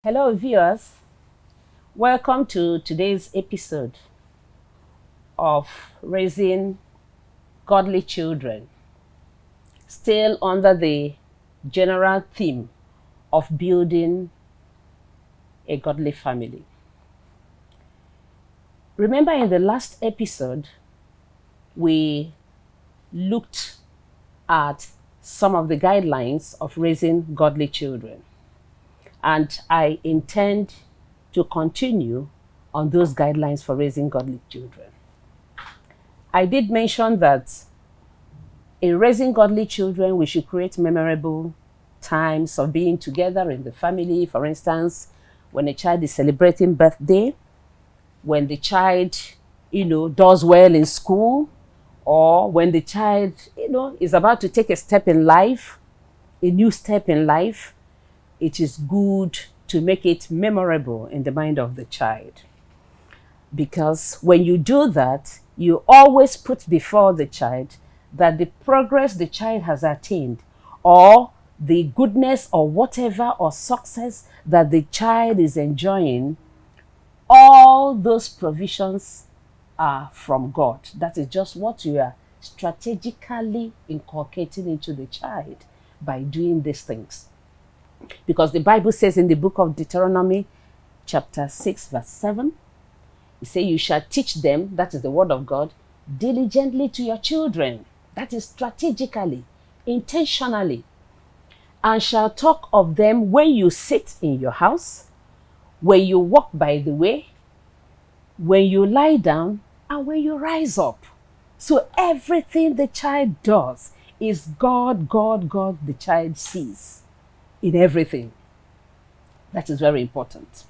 Hello, viewers. Welcome to today's episode of Raising Godly Children, still under the general theme of building a godly family. Remember, in the last episode, we looked at some of the guidelines of raising godly children. And I intend to continue on those guidelines for raising godly children. I did mention that in raising godly children, we should create memorable times of being together in the family. For instance, when a child is celebrating birthday, when the child, does well in school, or when the child, is about to take a step in life, a new step in life, it is good to make it memorable in the mind of the child. Because when you do that, you always put before the child that the progress the child has attained, or the goodness or whatever or success that the child is enjoying, all those provisions are from God. That is just what you are strategically inculcating into the child by doing these things. Because the Bible says in the book of Deuteronomy, chapter 6, verse 7, it says, "You shall teach them," that is the word of God, "diligently to your children," that is strategically, intentionally, "and shall talk of them when you sit in your house, when you walk by the way, when you lie down, and when you rise up." So everything the child does is God, God, God, the child sees in everything. That is very important.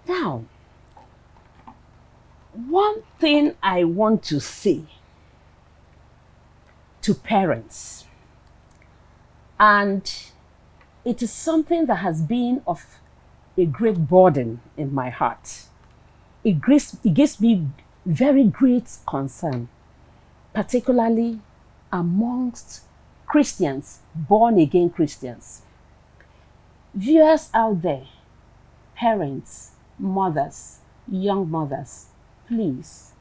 Now, one thing I want to say to parents, and it is something that has been of a great burden in my heart. It gives me very great concern, particularly amongst Christians, born again Christians. Viewers out there, parents, mothers, young mothers, please,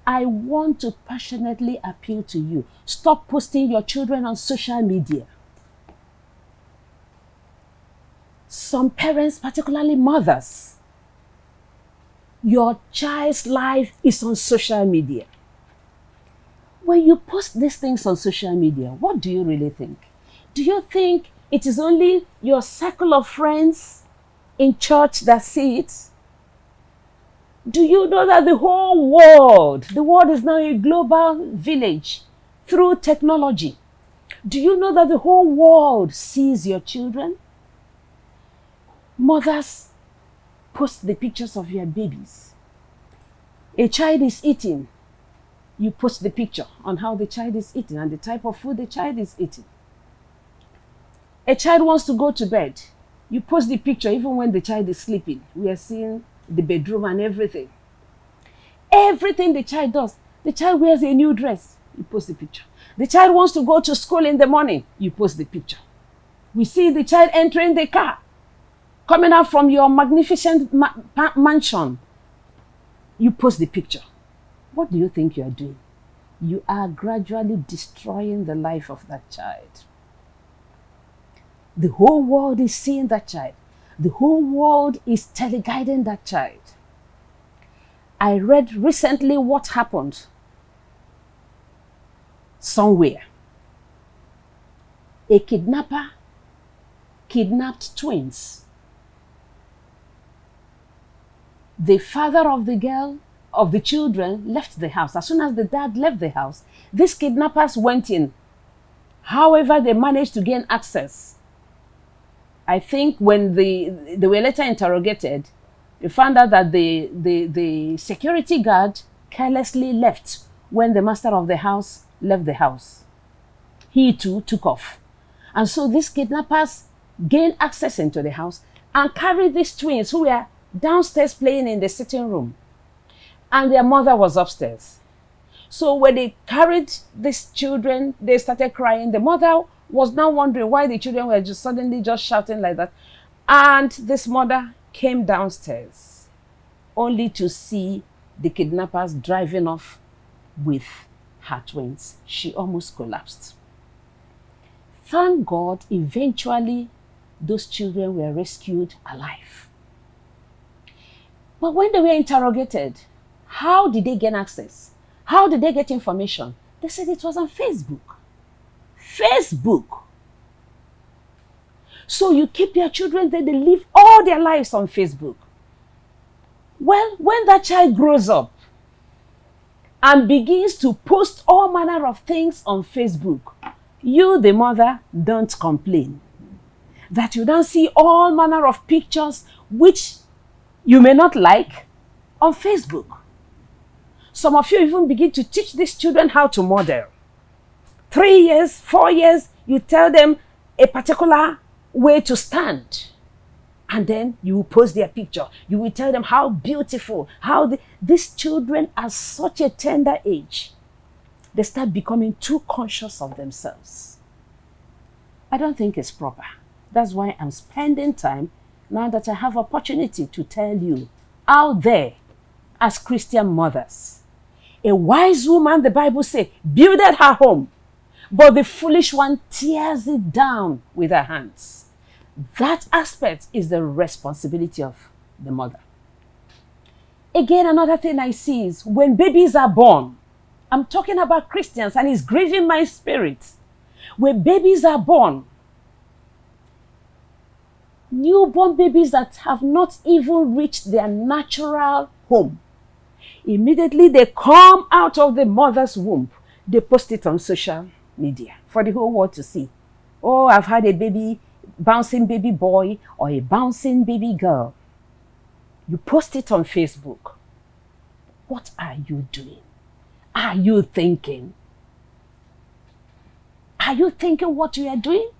I want to passionately appeal to you. Stop posting your children on social media. Some parents, particularly mothers, your child's life is on social media. When you post these things on social media, what do you really think? Do you think it is only your circle of friends in church that see it? Do you know that the world is now a global village through technology? Do you know that the whole world sees your children? Mothers post the pictures of your babies. A child is eating. You post the picture on how the child is eating and the type of food the child is eating. A child wants to go to bed. You post the picture even when the child is sleeping. We are seeing the bedroom and everything. Everything the child does. The child wears a new dress. You post the picture. The child wants to go to school in the morning. You post the picture. We see the child entering the car, coming out from your magnificent mansion. You post the picture. What do you think you are doing? You are gradually destroying the life of that child. The whole world is seeing that child. The whole world is teleguiding that child. I read recently what happened somewhere. A kidnapper kidnapped twins. The father of the children left the house. As soon as the dad left the house, these kidnappers went in. However, they managed to gain access. I think when they were later interrogated, they found out that the security guard carelessly left when the master of the house left the house. He too took off. And so these kidnappers gained access into the house and carried these twins who were downstairs playing in the sitting room. And their mother was upstairs. So when they carried these children, they started crying. The mother was now wondering why the children were just suddenly just shouting like that. And this mother came downstairs only to see the kidnappers driving off with her twins. She almost collapsed. Thank God, eventually, those children were rescued alive. But when they were interrogated, how did they gain access? How did they get information? They said it was on Facebook. Facebook. So you keep your children there, they live all their lives on Facebook. Well, when that child grows up and begins to post all manner of things on Facebook, you, the mother, don't complain that you don't see all manner of pictures which you may not like on Facebook. Some of you even begin to teach these children how to model. 3 years, 4 years, you tell them a particular way to stand. And then you will post their picture. You will tell them how beautiful, these children at such a tender age, they start becoming too conscious of themselves. I don't think it's proper. That's why I'm spending time, now that I have opportunity, to tell you out there as Christian mothers. A wise woman, the Bible says, builded her home, but the foolish one tears it down with her hands. That aspect is the responsibility of the mother. Again, another thing I see is when babies are born, I'm talking about Christians and it's grieving my spirit. When babies are born, newborn babies that have not even reached their natural home, immediately they come out of the mother's womb, they post it on social media for the whole world to see. Oh, I've had a baby, bouncing baby boy or a bouncing baby girl. You post it on Facebook. What are you doing? Are you thinking? Are you thinking what you are doing?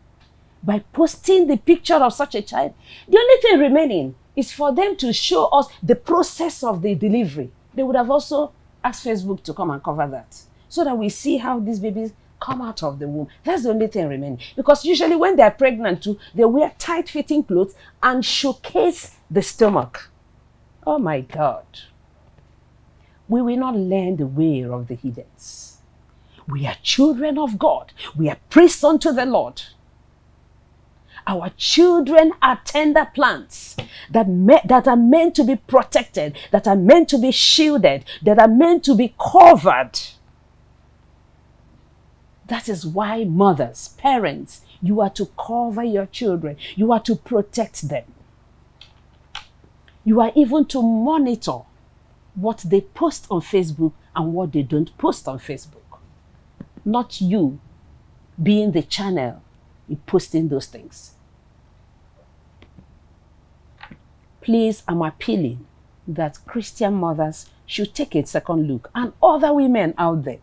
By posting the picture of such a child, the only thing remaining is for them to show us the process of the delivery. They would have also asked Facebook to come and cover that, so that we see how these babies come out of the womb. That's the only thing remaining. Because usually when they're pregnant too, they wear tight-fitting clothes and showcase the stomach. Oh my God. We will not learn the way of the heathens. We are children of God. We are priests unto the Lord. Our children are tender plants that are meant to be protected, that are meant to be shielded, that are meant to be covered. That is why mothers, parents, you are to cover your children. You are to protect them. You are even to monitor what they post on Facebook and what they don't post on Facebook. Not you being the channel in posting those things. Please, I'm appealing that Christian mothers should take a second look, and other women out there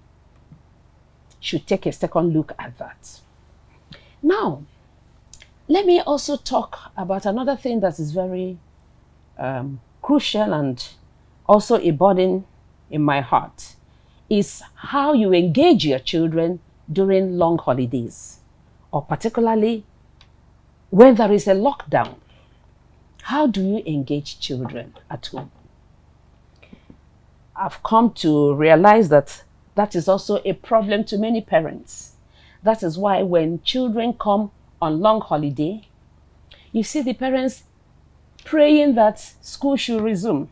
should take a second look at that. Now, let me also talk about another thing that is very crucial and also a burden in my heart, is how you engage your children during long holidays, or particularly when there is a lockdown. How do you engage children at home? I've come to realize that that is also a problem to many parents. That is why when children come on long holiday, you see the parents praying that school should resume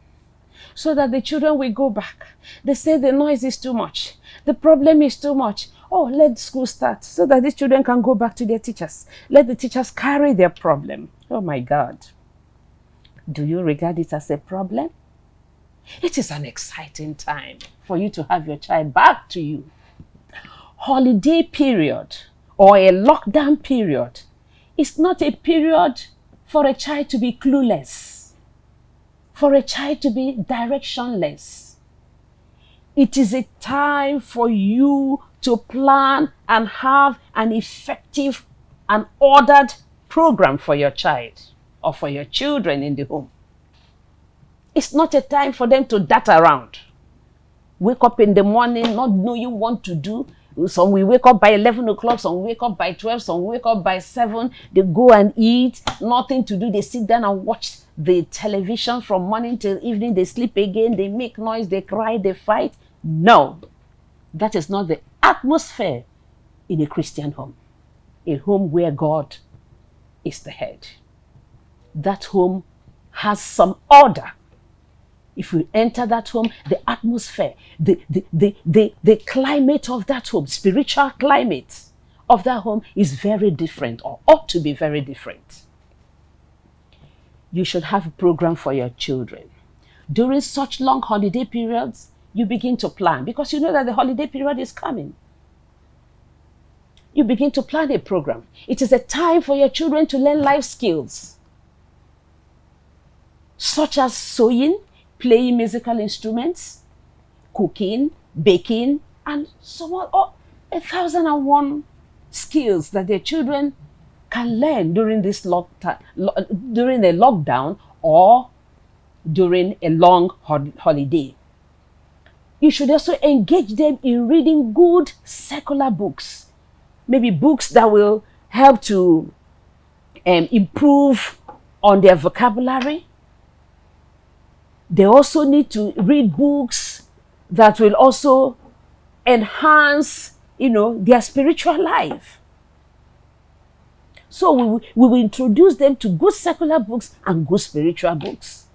so that the children will go back. They say the noise is too much. The problem is too much. Oh, let school start so that these children can go back to their teachers. Let the teachers carry their problem. Oh my God. Do you regard it as a problem? It is an exciting time for you to have your child back to you. Holiday period or a lockdown period is not a period for a child to be clueless, for a child to be directionless. It is a time for you to plan and have an effective and ordered program for your child or for your children in the home. It's not a time for them to dart around. Wake up in the morning, not knowing what to do, Some will wake up by 11 o'clock, some will wake up by 12, some will wake up by 7. They go and eat, nothing to do. They sit down and watch the television from morning till evening. They sleep again, they make noise, they cry, they fight. No, that is not the atmosphere in a Christian home. A home where God is the head. That home has some order. If you enter that home, the atmosphere, the climate of that home, spiritual climate of that home is very different, or ought to be very different. You should have a program for your children. During such long holiday periods, you begin to plan, because you know that the holiday period is coming. You begin to plan a program. It is a time for your children to learn life skills, such as sewing, playing musical instruments, cooking, baking, and so on. 1,001 skills that their children can learn during this during a lockdown or during a long holiday. You should also engage them in reading good secular books, maybe books that will help to improve on their vocabulary. They also need to read books that will also enhance, their spiritual life. So we will introduce them to good secular books and good spiritual books.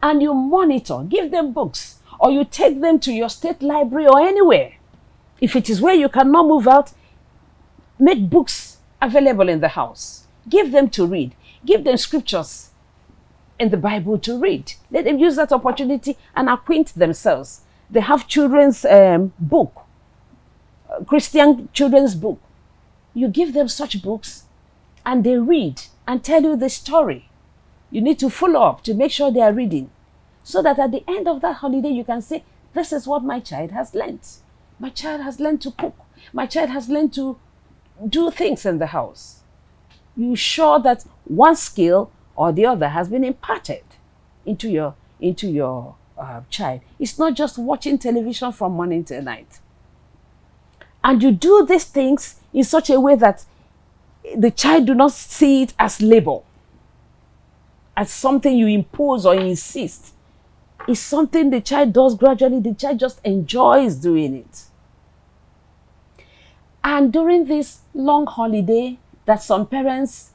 And you monitor, give them books, or you take them to your state library or anywhere. If it is where you cannot move out, make books available in the house. Give them to read. Give them scriptures in the Bible to read. Let them use that opportunity and acquaint themselves. They have children's book, Christian children's book. You give them such books and they read and tell you the story. You need to follow up to make sure they are reading, so that at the end of that holiday you can say, this is what my child has learned. My child has learned to cook. My child has learned to do things in the house. You're sure that one skill or the other has been imparted into your child. It's not just watching television from morning till night. And you do these things in such a way that the child do not see it as labor, as something you impose or insist. It's something the child does gradually. The child just enjoys doing it. And during this long holiday that some parents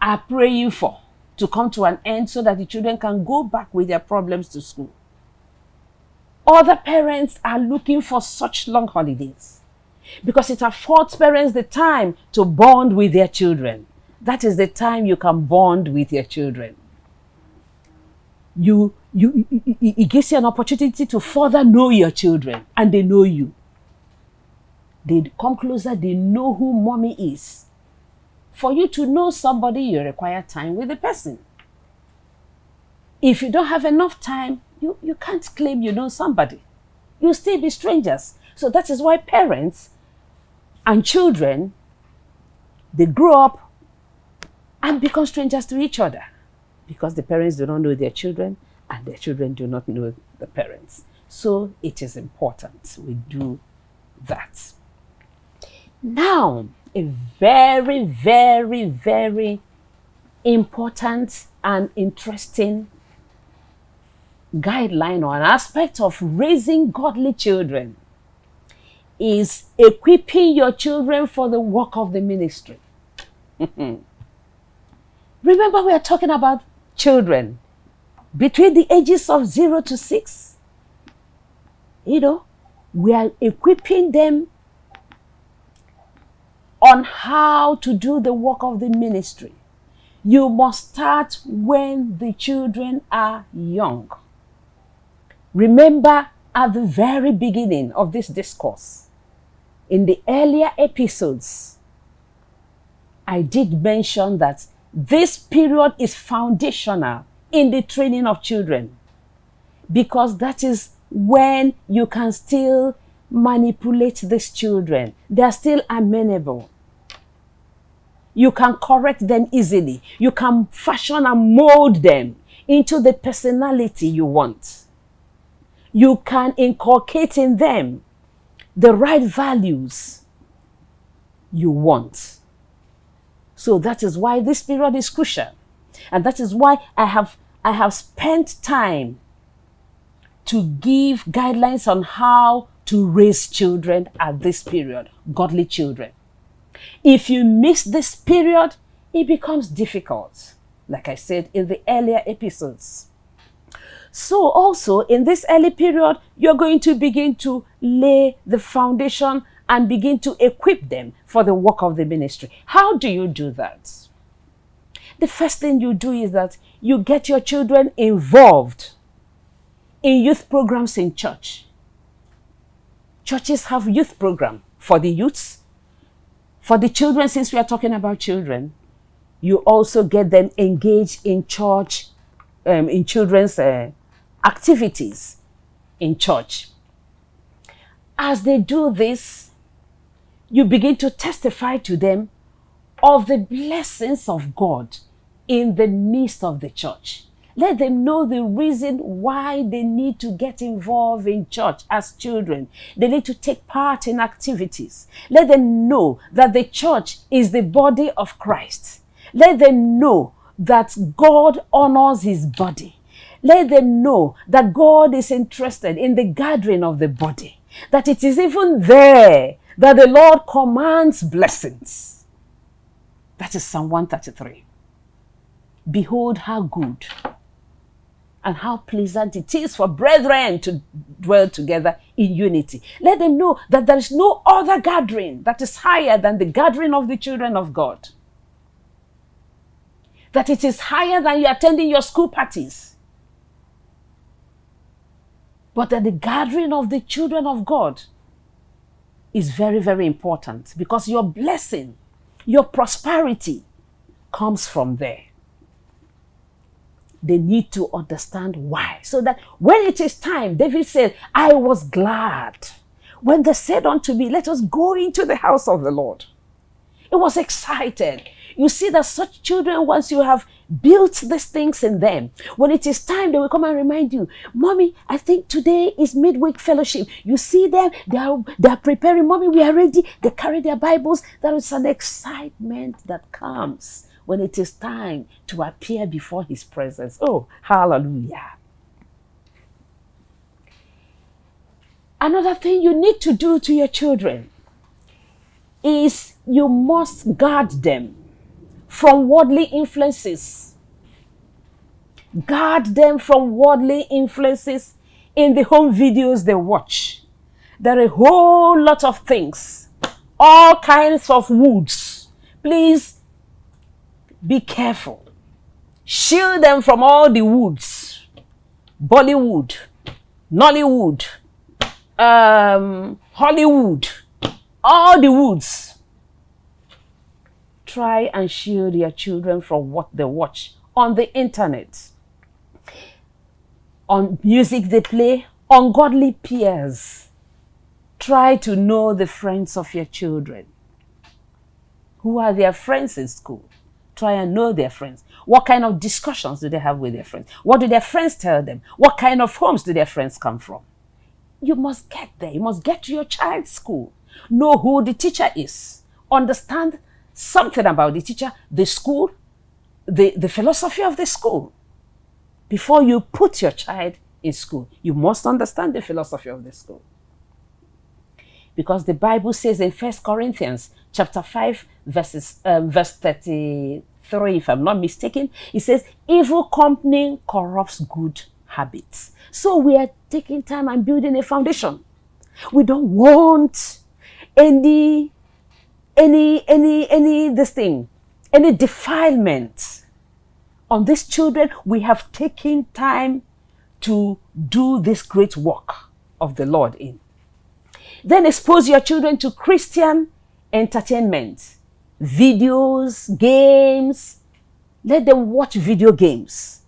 are praying for to come to an end so that the children can go back with their problems to school, other parents are looking for such long holidays because it affords parents the time to bond with their children. That is the time you can bond with your children. It gives you an opportunity to further know your children, and they know you. They come closer, they know who mommy is. For you to know somebody, you require time with the person. If you don't have enough time, you can't claim you know somebody. You'll still be strangers. So that is why parents and children, they grow up and become strangers to each other, because the parents do not know their children and their children do not know the parents. So it is important we do that. Now, a very, very, very important and interesting guideline or an aspect of raising godly children is equipping your children for the work of the ministry. Remember, we are talking about children between the ages of 0 to 6. We are equipping them on how to do the work of the ministry. You must start when the children are young. Remember, at the very beginning of this discourse, in the earlier episodes, I did mention that this period is foundational in the training of children, because that is when you can still manipulate these children. They are still amenable. You can correct them easily. You can fashion and mold them into the personality you want. You can inculcate in them the right values you want. So that is why this period is crucial. And that is why I have spent time to give guidelines on how to raise children at this period, godly children. If you miss this period, it becomes difficult, like I said in the earlier episodes. So also in this early period, you're going to begin to lay the foundation and begin to equip them for the work of the ministry. How do you do that? The first thing you do is that you get your children involved in youth programs in church. Churches have youth program for the youths. For the children, since we are talking about children, you also get them engaged in church, in children's activities in church. As they do this, you begin to testify to them of the blessings of God in the midst of the church. Let them know the reason why they need to get involved in church as children. They need to take part in activities. Let them know that the church is the body of Christ. Let them know that God honors his body. Let them know that God is interested in the gathering of the body. That it is even there that the Lord commands blessings. That is Psalm 133. Behold how good and how pleasant it is for brethren to dwell together in unity. Let them know that there is no other gathering that is higher than the gathering of the children of God. That it is higher than you attending your school parties. But that the gathering of the children of God is very, very important, because your blessing, your prosperity comes from there. They need to understand why. So that when it is time, David said, I was glad when they said unto me, let us go into the house of the Lord. It was excited. You see that such children, once you have built these things in them, when it is time, they will come and remind you, Mommy, I think today is midweek fellowship. You see them, they are preparing. Mommy, we are ready. They carry their Bibles. There is an excitement that comes when it is time to appear before his presence. Oh, hallelujah. Another thing you need to do to your children is you must guard them from worldly influences. Guard them from worldly influences in the home videos they watch. There are a whole lot of things, all kinds of woods. Please be careful. Shield them from all the woods. Bollywood, Nollywood, Hollywood, all the woods. Try and shield your children from what they watch on the internet, on music they play, ungodly peers. Try to know the friends of your children. Who are their friends in school? Try and know their friends. What kind of discussions do they have with their friends? What do their friends tell them? What kind of homes do their friends come from? You must get there. You must get to your child's school. Know who the teacher is. Understand something about the teacher, the school, the philosophy of the school. Before you put your child in school, you must understand the philosophy of the school. Because the Bible says in 1 Corinthians chapter 5, verse 33, if I'm not mistaken, it says, evil company corrupts good habits. So we are taking time and building a foundation. We don't want any defilement on these children. We have taken time to do this great work of the Lord in. Then expose your children to Christian entertainment, videos, games. Let them watch video games.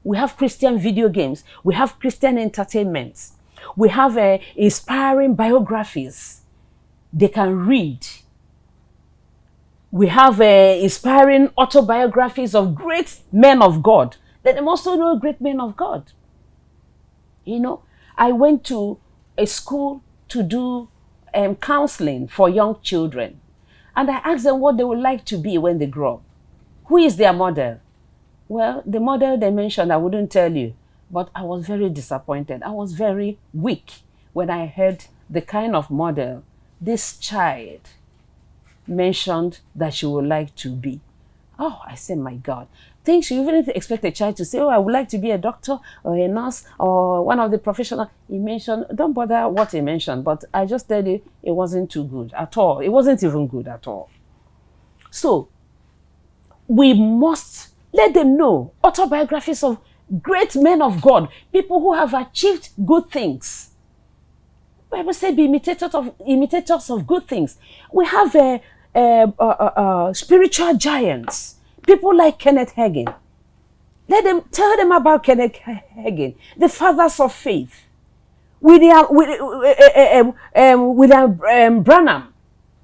We have Christian video games. We have Christian entertainment. We have inspiring biographies they can read. We have inspiring autobiographies of great men of God. Let them also know great men of God. You know, I went to a school to do counseling for young children. And I asked them what they would like to be when they grow up. Who is their model? Well, the model they mentioned, I wouldn't tell you. But I was very disappointed. I was very weak when I heard the kind of model this child mentioned that she would like to be. Oh, I said, my God. Things you even expect a child to say, oh, I would like to be a doctor or a nurse or one of the professionals. He mentioned, don't bother what he mentioned, but I just tell you, it wasn't too good at all. It wasn't even good at all. So, we must let them know autobiographies of great men of God, people who have achieved good things. The Bible says, be imitators of good things. We have spiritual giants, people like Kenneth Hagin. Tell them about Kenneth Hagin, the fathers of faith. William Branham.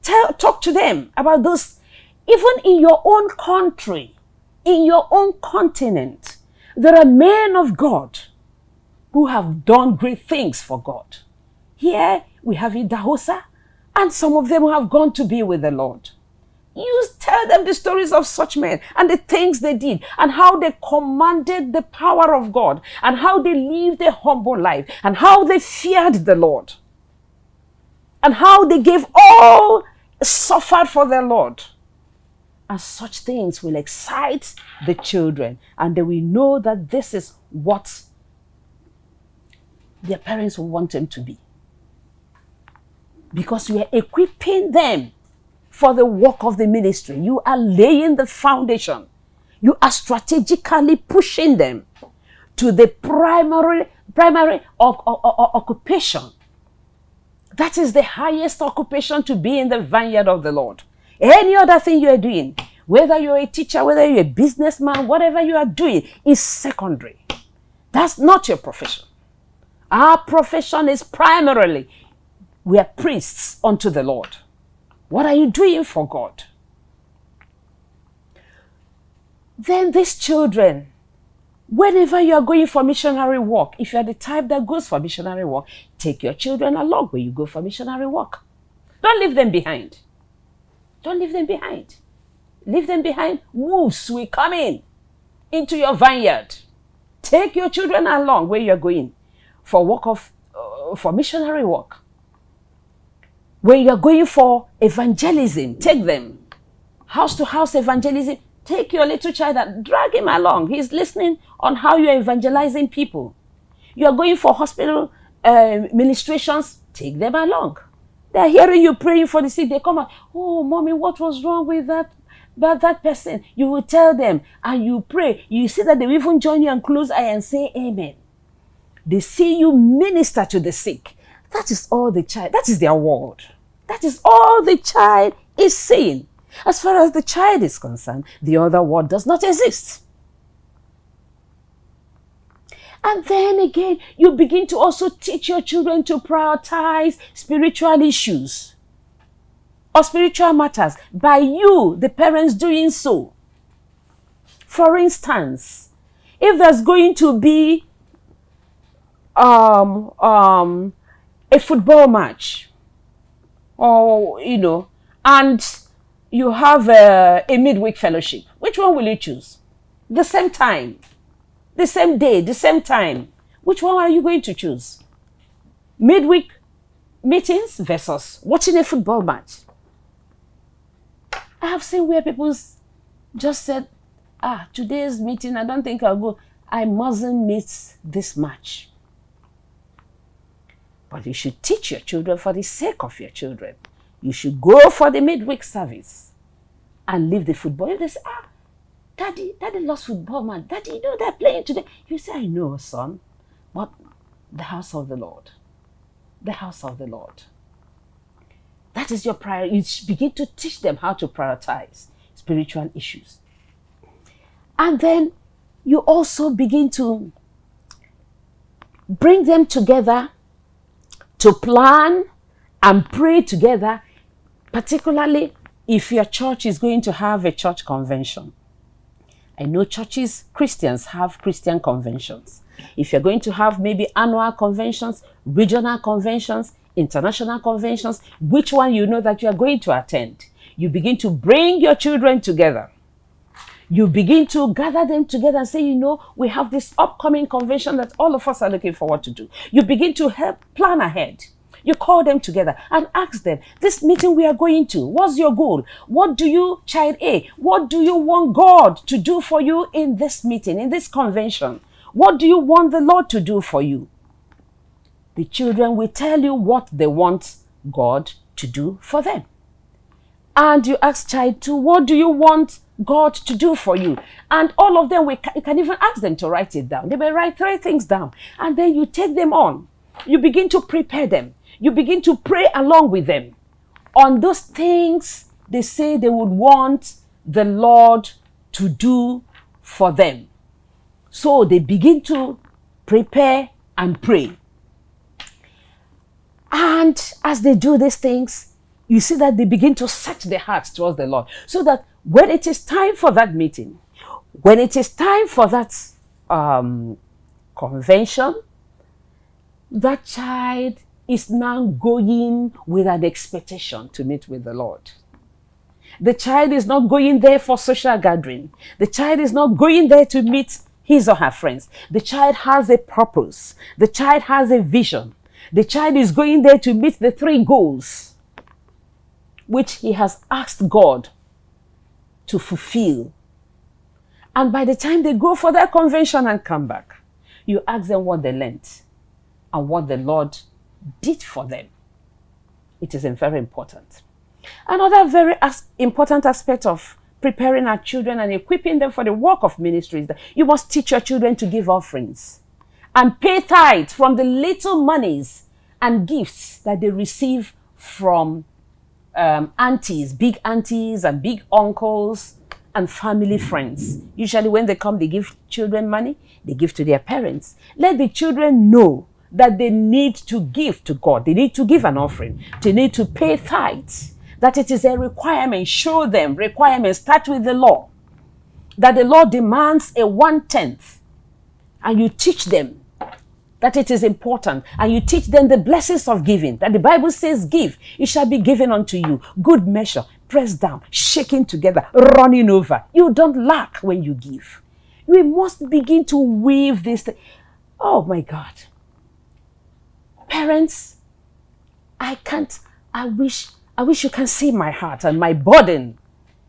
Talk to them about those. Even in your own country, in your own continent, there are men of God who have done great things for God. Here we have Idahosa, and some of them have gone to be with the Lord. You tell them the stories of such men and the things they did and how they commanded the power of God and how they lived a humble life and how they feared the Lord and how they gave all, suffered for their Lord. And such things will excite the children, and they will know that this is what their parents will want them to be. Because you are equipping them for the work of the ministry. You are laying the foundation. You are strategically pushing them to the primary occupation. That is the highest occupation, to be in the vineyard of the Lord. Any other thing you are doing, whether you're a teacher, whether you're a businessman, whatever you are doing, is secondary. That's not your profession. Our profession is primarily, we are priests unto the Lord. What are you doing for God? Then these children, whenever you are going for missionary work, if you are the type that goes for missionary work, take your children along when you go for missionary work. Don't leave them behind. Don't leave them behind. Leave them behind. Wolves will come into your vineyard. Take your children along where you're going for missionary work. When you're going for evangelism, take them. House to house evangelism, take your little child and drag him along. He's listening on how you're evangelizing people. You're going for hospital ministrations, take them along. They're hearing you praying for the sick. They come out, oh, mommy, what was wrong with that person? You will tell them and you pray. You see that they will even join you and close eye and say amen. They see you minister to the sick. That is all the child, that is their world. That is all the child is seeing. As far as the child is concerned, the other world does not exist. And then again, you begin to also teach your children to prioritize spiritual issues or spiritual matters by you, the parents, doing so. For instance, if there's going to be a football match, or and you have a midweek fellowship, which one will you choose? The same time, the same day, the same time. Which one are you going to choose? Midweek meetings versus watching a football match. I have seen where people just said, today's meeting, I don't think I'll go. I mustn't miss this match. But you should teach your children for the sake of your children. You should go for the midweek service and leave the football. If they say, Daddy lost football, man. Daddy, they're playing today. You say, I know, son. But the house of the Lord. The house of the Lord. That is your priority. You begin to teach them how to prioritize spiritual issues. And then you also begin to bring them together to plan and pray together, particularly if your church is going to have a church convention. I know churches, Christians have Christian conventions. If you're going to have maybe annual conventions, regional conventions, international conventions, which one you know that you are going to attend. You begin to bring your children together. You begin to gather them together and say, we have this upcoming convention that all of us are looking forward to do. You begin to help plan ahead. You call them together and ask them, this meeting we are going to, what's your goal? What do you, child A, what do you want God to do for you in this meeting, in this convention? What do you want the Lord to do for you? The children will tell you what they want God to do for them. And you ask child 2, what do you want God to do for you? And all of them, you can even ask them to write it down. They may write 3 things down. And then you take them on. You begin to prepare them. You begin to pray along with them on those things they say they would want the Lord to do for them. So they begin to prepare and pray. And as they do these things, you see that they begin to search their hearts towards the Lord. So that when it is time for that meeting, when it is time for that convention, that child is now going with an expectation to meet with the Lord. The child is not going there for social gathering. The child is not going there to meet his or her friends. The child has a purpose. The child has a vision. The child is going there to meet the 3 goals which he has asked God to fulfill. And by the time they go for that convention and come back, you ask them what they learned and what the Lord did for them. It is very important. Another very important aspect of preparing our children and equipping them for the work of ministry is that you must teach your children to give offerings and pay tithe from the little monies and gifts that they receive from aunties, big aunties and big uncles and family friends. Usually when they come, they give children money, they give to their parents. Let the children know that they need to give to God. They need to give an offering. They need to pay tithes. That it is a requirement. Show them requirements. Start with the law. That the law demands a 1/10. And you teach them that it is important. And you teach them the blessings of giving. That the Bible says, give, it shall be given unto you. Good measure, pressed down, shaking together, running over. You don't lack when you give. We must begin to weave this thing. Oh my God. Parents, I wish you can see my heart and my burden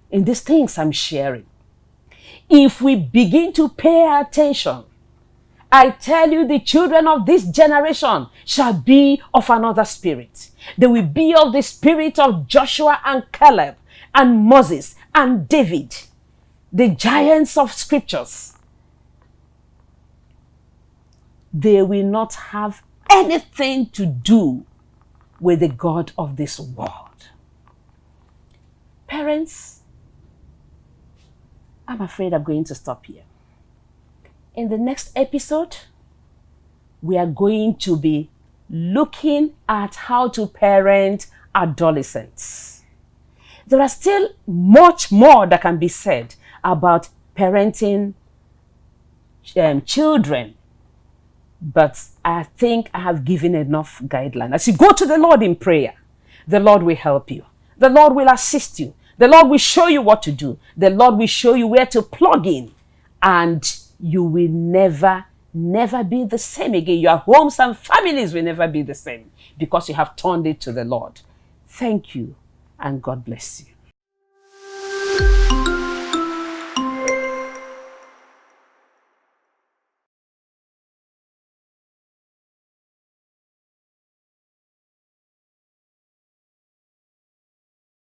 in these things I'm sharing. If we begin to pay attention, I tell you, the children of this generation shall be of another spirit. They will be of the spirit of Joshua and Caleb and Moses and David, the giants of scriptures. They will not have anything to do with the God of this world. Parents, I'm afraid I'm going to stop here. In the next episode, we are going to be looking at how to parent adolescents. There are still much more that can be said about parenting children, but I think I have given enough guidelines. As you go to the Lord in prayer, the Lord will help you. The Lord will assist you. The Lord will show you what to do. The Lord will show you where to plug in, and you will never be the same again. Your homes and families will never be the same because you have turned it to the Lord. Thank you, and God bless you.